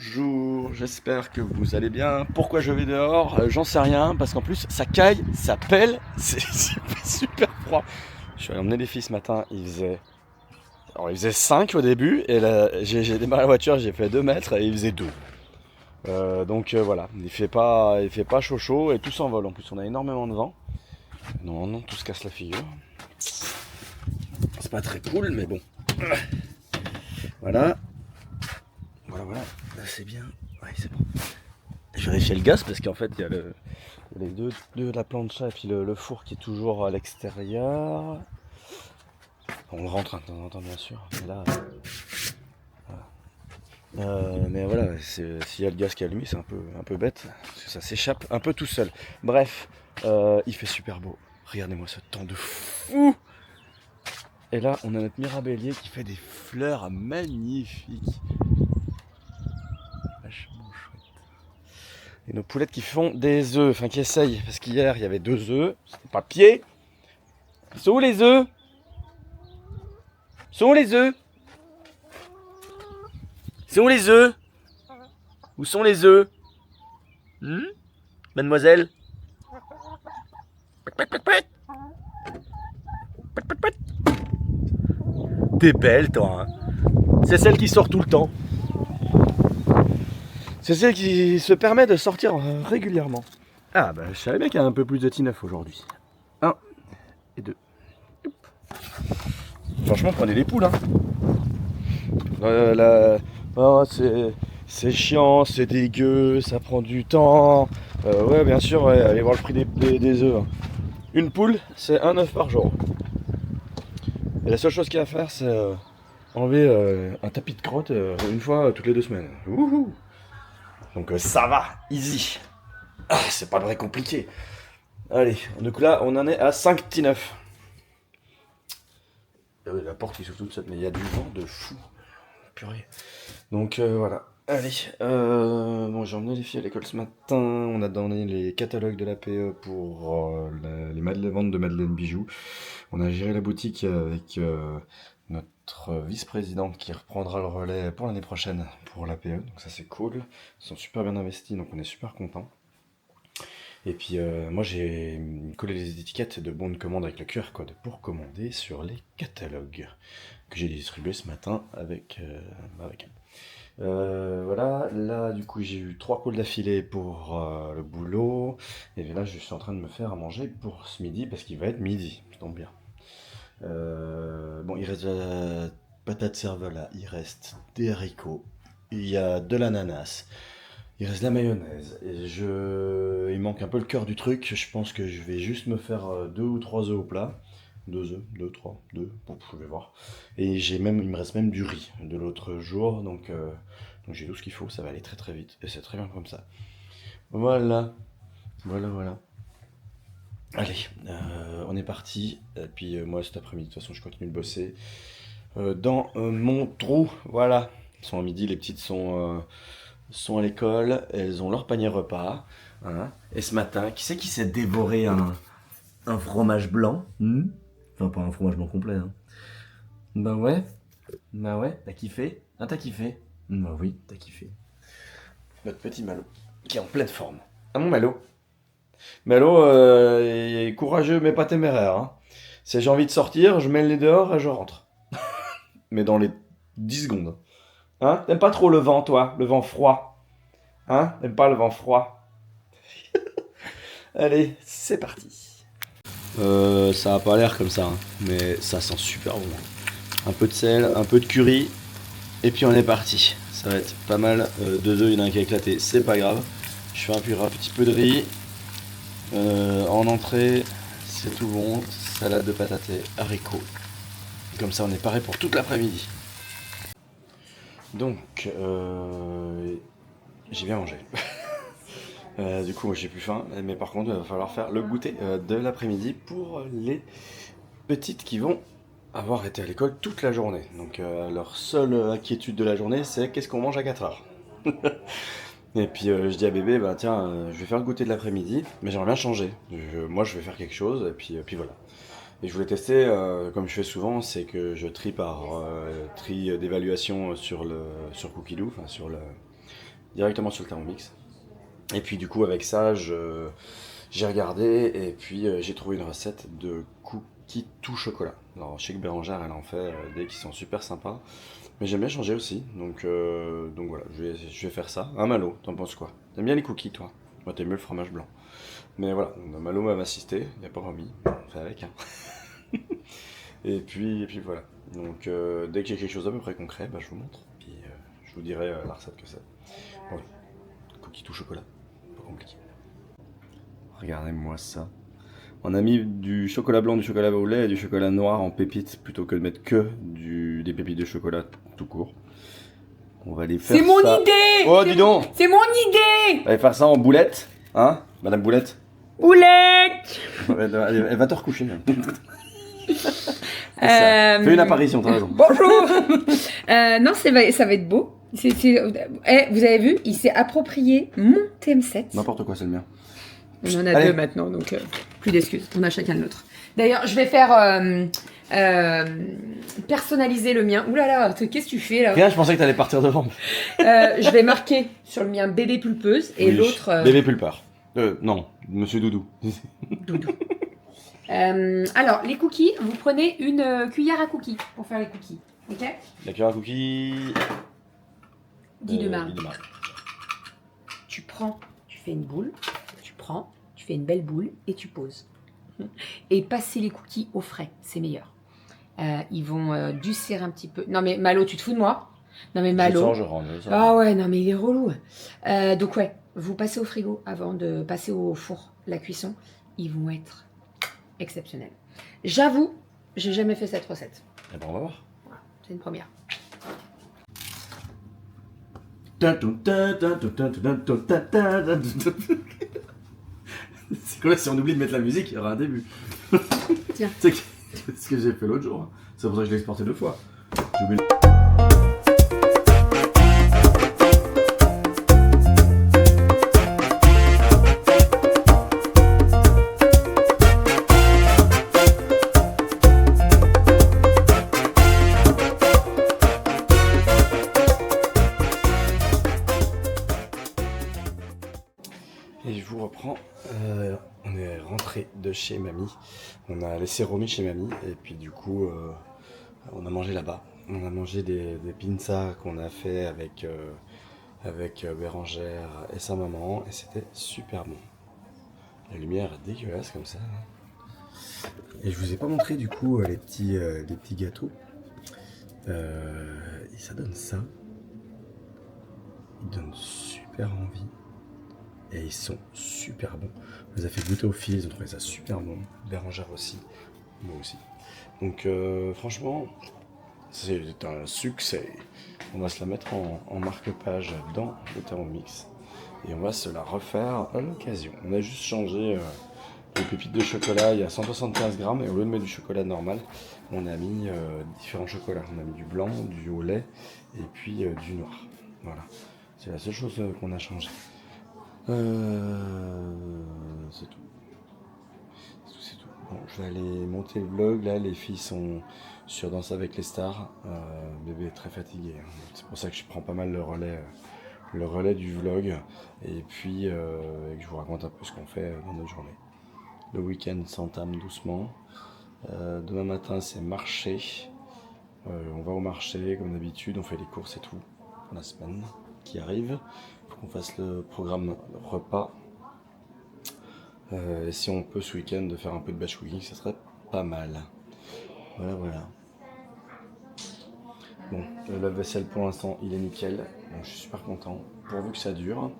Bonjour, j'espère que vous allez bien. Pourquoi je vais dehors? J'en sais rien, parce qu'en plus ça caille, ça pèle, c'est super froid. Je suis allé emmener les filles ce matin, il faisait 5 au début, et là j'ai démarré la voiture, j'ai fait 2 mètres et il faisait 2. Donc voilà, il fait pas chaud chaud et tout s'envole. En plus on a énormément de vent. Non, non, tout se casse la figure. C'est pas très cool, mais bon. Voilà. Voilà, là c'est bien. Ouais, c'est bon. Je vérifie le gaz parce qu'en fait il y a les deux de la plancha et puis le four qui est toujours à l'extérieur. On le rentre de temps en temps bien sûr. Mais là, mais voilà, s'il y a le gaz qui est allumé, c'est un peu bête parce que ça s'échappe un peu tout seul. Bref, il fait super beau. Regardez-moi ce temps de fou. Et là, on a notre mirabellier qui fait des fleurs magnifiques. Vachement chouette. Et nos poulettes qui font des œufs, enfin qui essayent, parce qu'hier il y avait 2 œufs, c'était papier. Sont où les œufs? Sont où les œufs? Sont où les œufs? Où sont les œufs? Mademoiselle? T'es belle toi, hein. C'est celle qui sort tout le temps. C'est celle qui se permet de sortir régulièrement. Ah bah je savais bien qu'il y a un peu plus de T9 aujourd'hui. 1 et 2. Franchement prenez les poules hein. Oh, c'est chiant, c'est dégueu, ça prend du temps. Ouais bien sûr, ouais, allez voir le prix des œufs. Hein. Une poule, c'est un œuf par jour. Et la seule chose qu'il y a à faire, c'est enlever un tapis de crotte une fois toutes les 2 semaines. Wouhou. Donc ça va, easy. Ah, c'est pas vrai compliqué. Allez, donc là, on en est à 5 petits 9. La porte qui s'ouvre toute seule, mais il y a du vent de fou. Purée. Donc voilà. Allez, bon, j'ai emmené les filles à l'école ce matin. On a donné les catalogues de l'APE pour les ventes de Madeleine Bijoux. On a géré la boutique avec notre vice-présidente qui reprendra le relais pour l'année prochaine pour l'APE. Donc ça c'est cool. Ils sont super bien investis, donc on est super contents. Et puis moi j'ai collé les étiquettes de bons de commande avec le QR code pour commander sur les catalogues que j'ai distribués ce matin avec elle. Voilà, là du coup j'ai eu 3 calls d'affilée pour le boulot. Et là je suis en train de me faire à manger pour ce midi parce qu'il va être midi, ça tombe bien. Bon, il reste de la patate cervelas, il reste des haricots, il y a de l'ananas, il reste de la mayonnaise. Il manque un peu le cœur du truc. Je pense que je vais juste me faire 2 ou 3 œufs au plat. 2 œufs, 2, 3, 2, bon, je vais voir. Et il me reste même du riz de l'autre jour, donc j'ai tout ce qu'il faut, ça va aller très très vite. Et c'est très bien comme ça. Voilà, voilà. Allez, on est parti. Et puis moi cet après-midi, de toute façon, je continue de bosser dans mon trou. Voilà. Ils sont à midi, les petites sont à l'école, elles ont leur panier repas. Hein. Et ce matin, qui c'est qui s'est dévoré un fromage blanc? Enfin, pas un fromage blanc complet. Hein. Bah ouais, t'as kiffé? Ah, t'as kiffé? Bah oui, t'as kiffé. Notre petit Malo, qui est en pleine forme. Ah mon Malo. Malo est courageux mais pas téméraire. Hein. Si j'ai envie de sortir, je mets le nez dehors et je rentre. Mais dans les 10 secondes. Hein? T'aimes pas trop le vent, toi? Le vent froid? Hein? T'aimes pas le vent froid? Allez, c'est parti. Ça a pas l'air comme ça, hein, mais ça sent super bon. Un peu de sel, un peu de curry, et puis on est parti. Ça va être pas mal. 2 œufs, il y en a un qui a éclaté, c'est pas grave. Je fais un petit peu de riz. En entrée, c'est tout bon. Salade de patates et haricots. Et comme ça, on est paré pour toute l'après-midi. Donc, j'ai bien mangé. Du coup, moi j'ai plus faim, mais par contre, il va falloir faire le goûter de l'après-midi pour les petites qui vont avoir été à l'école toute la journée. Donc, leur seule inquiétude de la journée, c'est qu'est-ce qu'on mange à 4 heures. Et puis, je dis à bébé, bah tiens, je vais faire le goûter de l'après-midi, mais j'aimerais bien changer. Moi, je vais faire quelque chose, et puis voilà. Et je voulais tester, comme je fais souvent, c'est que je trie par tri d'évaluation sur Cookidoo, enfin sur directement sur le Thermomix. Et puis du coup avec ça, j'ai regardé et puis j'ai trouvé une recette de cookies tout chocolat. Alors je sais que Bérangère elle en fait des qui sont super sympas, mais j'aime bien changer aussi. Donc voilà, je vais faire ça. Un Malo, t'en penses quoi? T'aimes bien les cookies toi? Moi t'aimes mieux le fromage blanc. Mais voilà, Malo m'a assisté, il a pas remis, on fait avec. Hein. Et puis voilà. Donc dès que j'ai quelque chose d'à peu près concret, bah, je vous montre. Puis je vous dirai la recette que c'est. Ouais, cookies tout chocolat, pas compliqué. Regardez-moi ça. On a mis du chocolat blanc, du chocolat au lait et du chocolat noir en pépites plutôt que de mettre que des pépites de chocolat tout court. On va les faire. C'est mon ça... idée! Oh, dis donc! C'est mon idée! On va faire ça en boulette, hein, Madame Boulette? Boulette! Elle va te recoucher. Fais une apparition, t'as raison. Bonjour! Non, ça va être beau. Vous avez vu, il s'est approprié mon TM7. N'importe quoi, c'est le mien. On en a Allez. deux maintenant, donc plus d'excuses. On a chacun le nôtre. D'ailleurs, je vais faire personnaliser le mien. Ouh là là, qu'est-ce que tu fais là? Rien, je pensais que t'allais partir devant. Je vais marquer sur le mien bébé pulpeuse et Oui, l'autre bébé pulpeur. Non, Monsieur Doudou. doudou. Alors, les cookies, vous prenez une cuillère à cookies pour faire les cookies. Ok? La cuillère à cookies. Dis de marre. Dis de marre. Tu prends, tu fais une boule, tu fais une belle boule et tu poses. Et passer les cookies au frais, c'est meilleur. Ils vont durcir un petit peu. Non mais Malo, tu te fous de moi? Non mais Malo. Je sors, je rentre. Ah ouais, non mais il est relou. Donc ouais, vous passez au frigo avant de passer au four la cuisson. Ils vont être exceptionnels. J'avoue, j'ai jamais fait cette recette. Eh ben on va voir. Voilà, c'est une première. C'est quoi, si on oublie de mettre la musique, il y aura un début. Tiens. C'est ce que j'ai fait l'autre jour. C'est pour ça que je l'ai exporté 2 fois. J'ai oublié. Et je vous reprends. On est rentré de chez mamie. On a laissé Romy chez mamie. Et puis du coup, on a mangé là-bas. On a mangé des pizzas qu'on a fait avec Bérangère et sa maman. Et c'était super bon. La lumière est dégueulasse comme ça. Et je vous ai pas montré du coup les petits gâteaux. Et ça donne ça. Ils donnent super envie. Et ils sont super bons. On les a fait goûter aux filles, ils ont trouvé ça super bon. Bérangère aussi, moi aussi. Donc franchement, c'est un succès. On va se la mettre en marque-page dans le Thermomix. Et on va se la refaire à l'occasion. On a juste changé les pépites de chocolat. Il y a 175 grammes et au lieu de mettre du chocolat normal, on a mis différents chocolats. On a mis du blanc, du au lait et puis du noir. Voilà, c'est la seule chose qu'on a changé. C'est tout. C'est tout. Bon, je vais aller monter le vlog. Là, les filles sont sur Danse avec les stars. Bébé est très fatigué. Hein. C'est pour ça que je prends pas mal le relais du vlog. Et puis, que je vous raconte un peu ce qu'on fait dans notre journée. Le week-end s'entame doucement. Demain matin, c'est marché. On va au marché, comme d'habitude. On fait les courses et tout pour la semaine qui arrive. On fasse le programme repas. Et si on peut ce week-end de faire un peu de batch cooking, ça serait pas mal. Voilà. Bon, le lave-vaisselle pour l'instant il est nickel, donc je suis super content, pourvu que ça dure.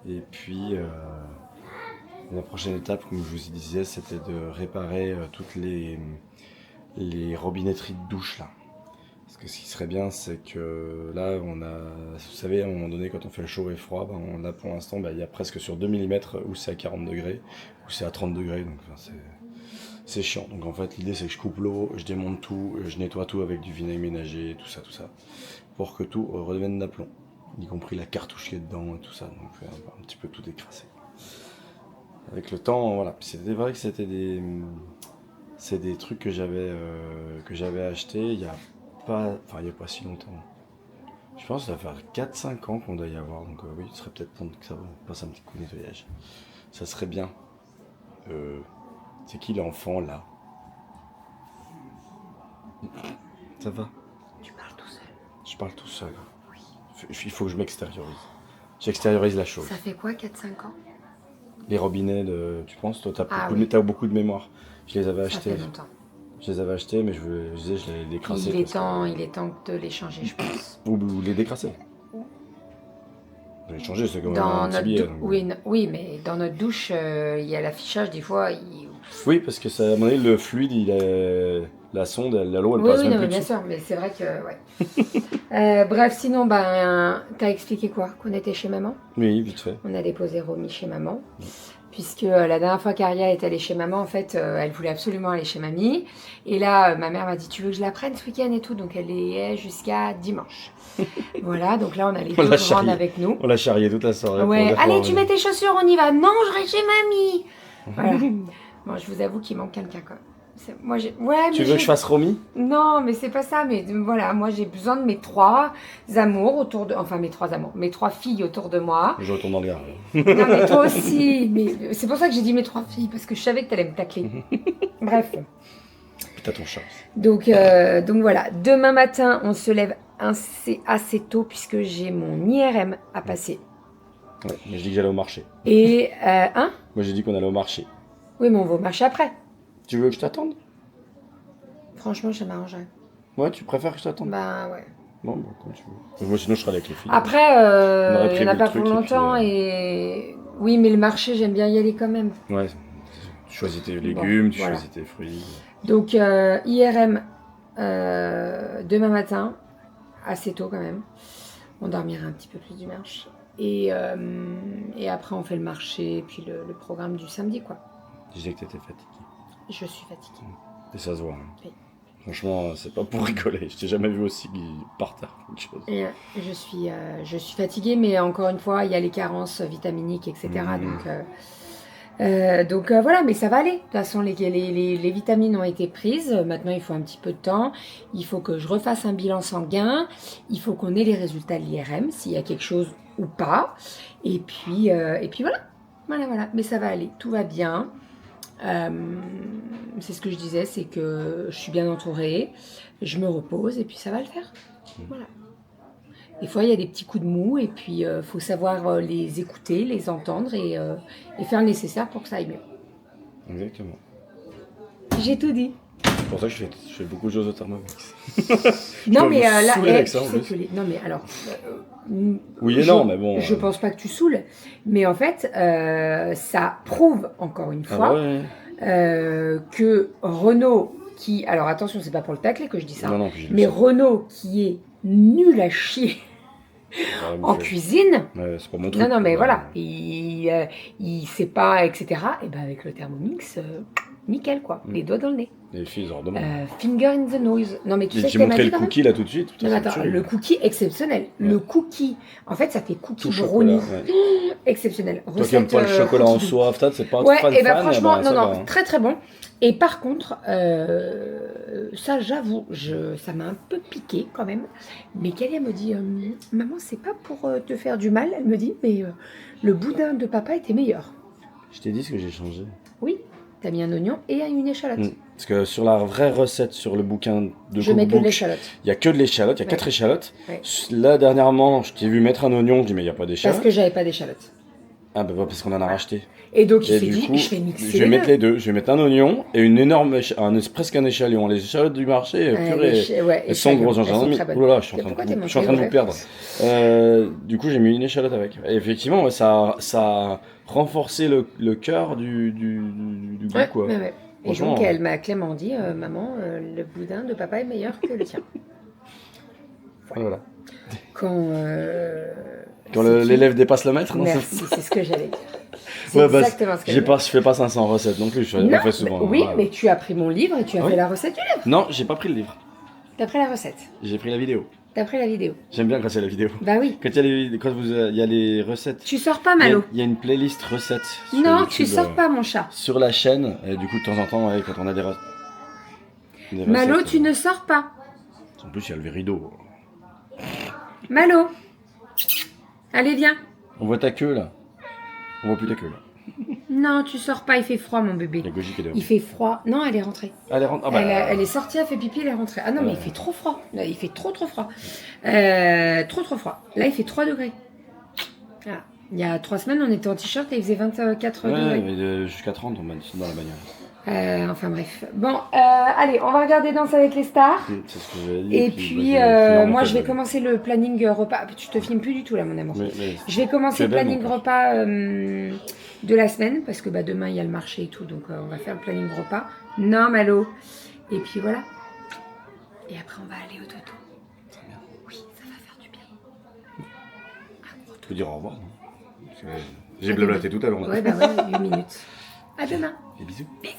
Et puis la prochaine étape, comme je vous disais, c'était de réparer toutes les robinetteries de douche là. Parce que ce qui serait bien, c'est que là, on a, vous savez, à un moment donné, quand on fait le chaud et froid, ben, on a pour l'instant, ben, il y a presque sur 2 mm où c'est à 40 degrés, où c'est à 30 degrés, donc enfin, c'est chiant. Donc en fait, l'idée c'est que je coupe l'eau, je démonte tout, je nettoie tout avec du vinaigre ménager, tout ça, pour que tout redevienne d'aplomb, y compris la cartouche qui est dedans et tout ça, donc un petit peu tout écrasé. Avec le temps, voilà. C'était vrai que c'est des trucs que j'avais achetés il y a pas si longtemps. Je pense que ça va faire 4-5 ans qu'on doit y avoir, donc oui, ce serait peut-être temps que ça passe un petit coup de nettoyage. Ça serait bien. C'est qui l'enfant là? Ça va? Tu parles tout seul. Je parle tout seul. Il faut que je m'extériorise. J'extériorise la chose. Ça fait quoi, 4-5 ans? Les robinets, tu penses? Toi, Ah t'as beaucoup de mémoire. Je les avais Ça achetés. fait longtemps. Je les avais achetés, mais je disais, je les décrassais. Il est temps de les changer, je pense. Ou les décrasser. Je les changer, c'est comme Dans un petit notre billet. oui, mais dans notre douche, il y a l'affichage, des fois. Oui, parce que ça, à mon avis, le fluide, la sonde, l'eau, elle Oui, passe oui, même non, plus mais bien dessus. sûr, mais c'est vrai que. Ouais. Bref, sinon, t'as expliqué quoi? Qu'on était chez maman? Oui, vite fait. On a déposé Romy chez maman. Puisque la dernière fois qu'Aria est allée chez maman, en fait, elle voulait absolument aller chez mamie. Et là, ma mère m'a dit, tu veux que je la prenne ce week-end et tout? Donc elle y est jusqu'à dimanche. Voilà, donc là, on a les On deux l'a grandes charriée. avec nous. On l'a charrié toute la soirée. pour Ouais, dire allez, qu'on- tu mets tes chaussures, on y va. Non, je reste chez mamie. Voilà. Bon, je vous avoue qu'il manque quelqu'un, quoi. Moi, ouais, Tu mais veux que je fasse Romy? Non, mais c'est pas ça. Mais voilà, moi, j'ai besoin de mes 3 amours autour de... Enfin, mes 3 amours. Mes 3 filles autour de moi. Je retourne dans le gars. Non, mais toi aussi. Mais c'est pour ça que j'ai dit mes 3 filles, parce que je savais que t'allais me tacler. Bref. T'as ton chat. Donc voilà. Demain matin, on se lève assez tôt, puisque j'ai mon IRM à passer. Ouais, mais je dis que j'allais au marché. Et, hein? Moi, j'ai dit qu'on allait au marché. Oui, mais on va au marché après. Tu veux que je t'attende? Franchement, ça m'arrangerait. Ouais, tu préfères que je t'attende? Bah ouais. Bon, bah, comme tu veux. Moi, sinon, je serai avec les filles. Après, On aurait il n'y en a prévu pas le pour truc, et longtemps puis, et... Oui, mais le marché, j'aime bien y aller quand même. Ouais, tu choisis tes légumes, tu voilà. choisis tes fruits. Donc, IRM, demain matin, assez tôt quand même. On dormira un petit peu plus dimanche. Et après, on fait le marché et puis le programme du samedi, quoi. Tu disais que t'étais fatiguée. Je suis fatiguée. Et ça se voit. Hein. Oui. Franchement, c'est pas pour rigoler. Je t'ai jamais vu aussi par terre. Quelque chose. Et, je suis fatiguée, mais encore une fois, il y a les carences vitaminiques, etc. Donc voilà, mais ça va aller. De toute façon, les vitamines ont été prises. Maintenant, il faut un petit peu de temps. Il faut que je refasse un bilan sanguin. Il faut qu'on ait les résultats de l'IRM, s'il y a quelque chose ou pas. Et puis voilà. Voilà. Mais ça va aller. Tout va bien. C'est ce que je disais, c'est que je suis bien entourée. Je me repose et puis ça va le faire. Voilà. Des fois, il y a des petits coups de mou et puis faut savoir les écouter, les entendre et faire le nécessaire pour que ça aille mieux. Exactement. J'ai tout dit. C'est pour ça que je fais beaucoup de choses au Thermomix. Non, dois mais vous là, saouler avec ça, tu en sais plus. que non, mais alors. Oui et non, mais bon. Je pense pas que tu saoules, mais en fait, ça prouve encore une fois Ah ouais. que Renault, qui. Alors attention, c'est pas pour le tacler que je dis ça, Non, puis je le mais sais. Renault qui est nul à chier Ouais, en mais cuisine. ouais, c'est pas mon truc. Non, mais Ouais. voilà, il sait pas, etc. Et ben avec le Thermomix, nickel quoi, les doigts dans le nez. Les filles, ils en redemandent. Finger in the nose. Non mais tu sais ce J'ai qu'elle m'a montré dit le quand même. cookie là tout de suite. Putain, Non mais c'est attends, une tuerie. le cookie exceptionnel. Le cookie, en fait ça fait cookie Tout brownie. chocolat. Ouais. Exceptionnel. Toi qui aimes pas le chocolat en soi, peut-être c'est pas Ouais, fan et ben fan, franchement, bah, ça non, va, hein. très très bon. Et par contre, ça j'avoue, ça m'a un peu piqué quand même. Mais Kalia me dit, maman, c'est pas pour te faire du mal. Elle me dit, mais le boudin de papa était meilleur. Je t'ai dit ce que j'ai changé. Oui, t'as mis un oignon et une échalote. Parce que sur la vraie recette, sur le bouquin de Je mets que de cookbook, l'échalote. il n'y a que de l'échalote, il y a Ouais. 4 échalotes. Ouais. Là, dernièrement, je t'ai vu mettre un oignon, je dis mais il n'y a pas Parce d'échalote. que j'avais pas d'échalote. Ah bah parce qu'on en a racheté. Et donc il Et s'est du dit, coup, je vais mixer je vais mettre les deux. Je vais mettre un oignon et une énorme, presque un échalote. Les échalotes du marché, purée, ouais, elles sont grosses. J'en ai mis. Oh là là, je suis en Pourquoi train t'es de vous monté, perdre. Du coup, j'ai mis une échalote avec. Et effectivement, ouais, ça a renforcé le cœur du goût, Ouais, quoi. ouais. Et Franchement, donc elle m'a clairement dit, maman, le boudin de papa est meilleur que le tien. Voilà. Quand l'élève dépasse le maître, non? Merci, c'est ce que j'allais dire. C'est Ouais, bah, exactement ce que j'allais dire. je fais pas 500 recettes non plus, je Non, l'ai fait souvent. mais, oui, Voilà. mais tu as pris mon livre et tu as Oui. fait la recette du livre. Non, j'ai pas pris le livre. T'as pris la recette. J'ai pris la vidéo. T'as pris la vidéo. J'aime bien quand c'est la vidéo. Bah oui. Quand il y a les recettes. Tu sors pas, Malo. Il y a une playlist recettes. sur Non, YouTube, tu sors pas, mon chat. Sur la chaîne, et du coup, de temps en temps, ouais, quand on a des recettes. Malo, tu ne sors pas. En plus, il y a le rideau. Malo. Allez, viens. On voit ta queue là. On voit plus ta queue là. Non, tu sors pas, il fait froid, mon bébé. Il y a Goji qui est dehors. Il fait froid. Non, elle est rentrée. Elle est rentrée. Ah bah, Elle est sortie, elle fait pipi, elle est rentrée. Ah non, mais il fait trop froid. Là, il fait trop froid. Trop froid. Là, il fait 3 degrés. Ah. Il y a 3 semaines, on était en t-shirt et il faisait 24 ouais, degrés. mais jusqu'à 30, on m'a dit dans la bagnole. Enfin bref. Bon, allez, on va regarder Danse avec les stars. C'est ce que j'avais dit. Et puis, moi, je vais commencer le planning repas. Tu te filmes plus du tout là, mon amour. Mais Je vais commencer le belle, planning mon père. repas de la semaine parce que bah, demain il y a le marché et tout, donc on va faire le planning repas. Non, Malo. Et puis voilà. Et après, on va aller au Toto. Très bien. Oui, ça va faire du bien. Tu peux dire au revoir, non? Parce que j'ai blablaté tout à l'heure. Ouais, bah ouais, 8 minutes. À demain. Et bisous. Bisous.